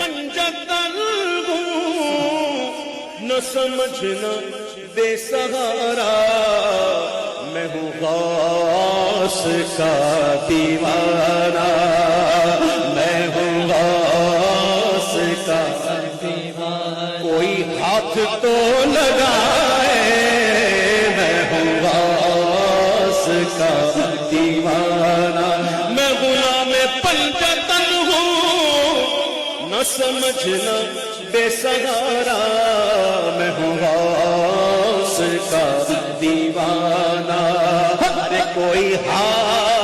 پنجتن ہوں، نہ سمجھنا بے سہارا، میں ہوں غوث کا دیوانہ، میں ہوں غوث کا دیوانہ، کوئی ہاتھ تو لگائے، میں ہوں غوث کا دیوانہ، میں غلام پنجتن ہوں، نہ سمجھنا بے سہارا، میں ہوں غوث کا دیوانہ، ارے کوئی ہاتھ